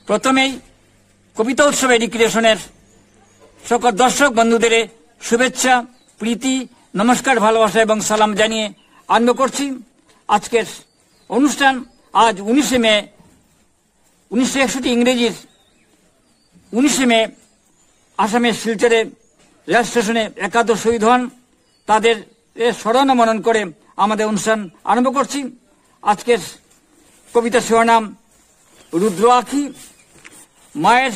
প্রথমেই কবিতা উৎসব এডুকেশনের সকল দর্শক বন্ধুদের শুভেচ্ছা, প্রীতি, নমস্কার, ভালোবাসা এবং সালাম জানিয়ে আরম্ভ করছি আজকের অনুষ্ঠান। আজ 19শে মে 1961 ইংরেজির 19শে মে আসামের শিলচরে রেল স্টেশনে একাদশ শহীদ হন। তাদের স্মরণ মনন করে আমাদের অনুষ্ঠান আরম্ভ করছি। আজকের কবিতা শিরোনাম রুদ্র আঁখি। মায়ের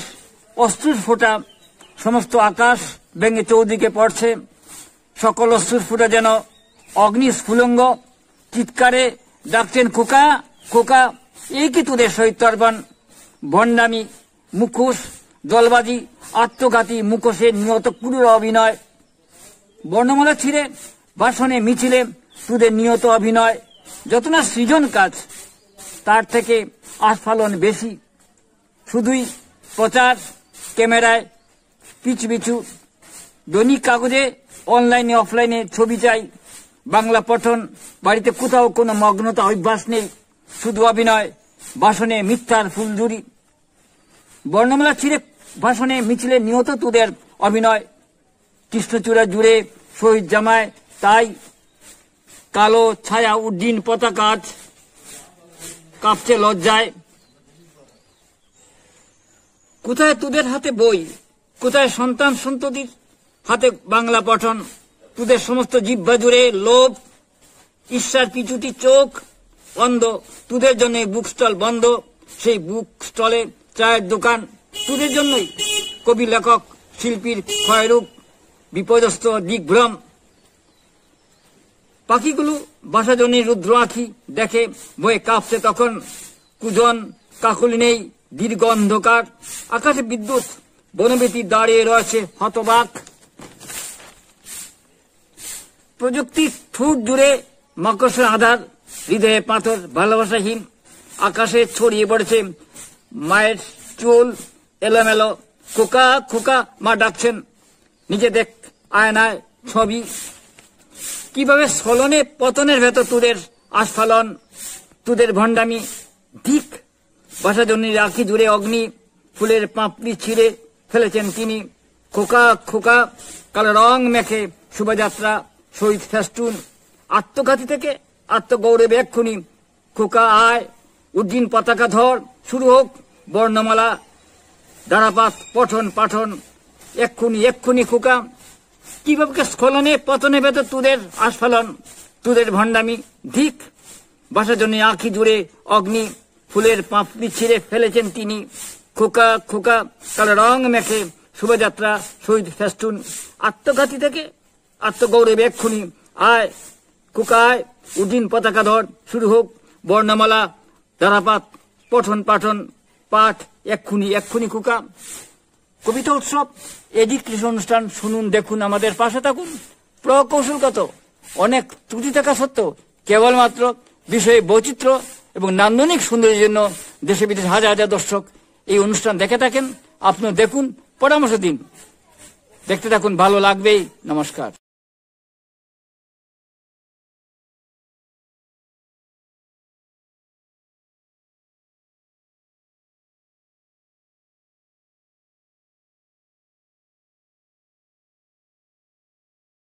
অশ্রুর ফোঁটা সমস্ত আকাশ ভেঙে চৌদিকে পড়ছে, সকল অশ্রুর ফোঁটা যেন অগ্নি স্ফুলঙ্গ। চিৎকারে ডাকছেন খোকা খোকা, এই কি তোদের শহীদ তর্পণ? ভণ্ডামি, মুখোশ, দলবাজি, আত্মঘাতী মুখোশে নিহত ক্রূর অভিনয়। বর্ণমালা ছিঁড়ে ভাষণে মিছিলে তোদের নিহত অভিনয়। যত না সৃজন কাজ তার থেকে আস্ফালন বেশি, শুধুই প্রচার, ক্যামেরায় পিছু দৈনিক কাগজে, অনলাইনে অফলাইনে ছবি চাই। বাংলা পঠন বাড়িতে কোথাও কোনো মগ্নতা অভ্যাস নেই, শুধু অভিনয়, ভাষণে মিথ্যার ফুলঝুরি। বর্ণমালা ছিঁড়ে ভাষণে মিছিলে নিহত তোদের অভিনয়। কৃষ্ণচূড়া জুড়ে শহীদ জামায় তাই, কালো ছায়া উড্ডীন পতাকা আজ কাঁপছে লজ্জায়। কোথায় তোদের হাতে বই, কোথায় সন্তান সন্ততির হাতে বাংলা পঠন? তোদের সমস্ত জিহ্বা জুড়ে লোভ, ঈর্ষার পিছুটি চোখ অন্ধ। তোদের জন্য বুক স্টল বন্ধ, সেই বুক স্টলে চায়ের দোকান। তোদের জন্যই কবি, লেখক, শিল্পীর ক্ষয়রূপ, বিপর্যস্ত দিগ্ভ্রম। পাখিগুলো বাসাজনী রুদ্র আঁখি দেখে বয়ে কাঁপছে তখন। কুজন কাকলি নেই, দীর্ঘ অন্ধকার। আকাশে বিদ্যুৎ, বনবেতি দাঁড়িয়ে রয়েছে হতবাক। প্রযুক্তির ঠোঁট জুড়ে মাকড়সার আধার, হৃদয়ে পাথর ভালোবাসাহীন। আকাশে ছড়িয়ে পড়েছে মায়ের চুল এলোমেলো। খোকা খোকা মা ডাকছেন, নিজে দেখ আয়নায় ছবি। কিভাবে স্খলনে পতনের ভেতর তোদের আস্ফালন, তোদের ভণ্ডামি ধিক। বাসাজনীর আঁখি জুড়ে অগ্নি, ফুলের পাপড়ি ছিঁড়ে ফেলেছেন তিনি। খোকা খোকা কালো রং মেখে শোভাযাত্রা, শহীদ ফেস্টুন। আত্মঘাতী থেকে আত্মগৌরবে এক্ষুনি খোকা আয়, উড্ডীন পতাকা ধর, শুরু হোক বর্ণমালা ধারাপাত পঠন পাঠন। এক্ষুনি এক্ষুনি খোকা। কিভাবে স্খলনে পতনে ভেতর তোদের আস্ফালন, তোদের ভণ্ডামি ধিক। বাসাজনী আঁখি জুড়ে অগ্নি, ফুলের পাপড়ি ছিঁড়ে ফেলেছেন তিনি। খোকা খোকা কালো রং মেখে শোভাযাত্রা, শহীদ ফেস্টুন। আত্মঘাতী থেকে আত্মগৌরবে এক্ষুনি আয় খোকা আয়, উড্ডীন পতাকা ধর, শুরু হোক বর্ণমালা ধারাপাত পঠন পাঠন পাঠ। এক্ষুনি এক্ষুনি খোকা। কবিতা উৎসব এডুকেশন অনুষ্ঠান শুনুন, দেখুন, আমাদের পাশে থাকুন। প্রকৌশলগত অনেক ত্রুটি থাকা সত্ত্বেও কেবলমাত্র বিষয়ে বৈচিত্র্য এবং নান্দনিক সৌন্দর্যের জন্য দেশে বিদেশে হাজার হাজার দর্শক এই অনুষ্ঠান দেখে থাকেন। আপনিও দেখুন, পরামর্শ দিন, দেখতে থাকুন, ভালো লাগবেই। নমস্কার।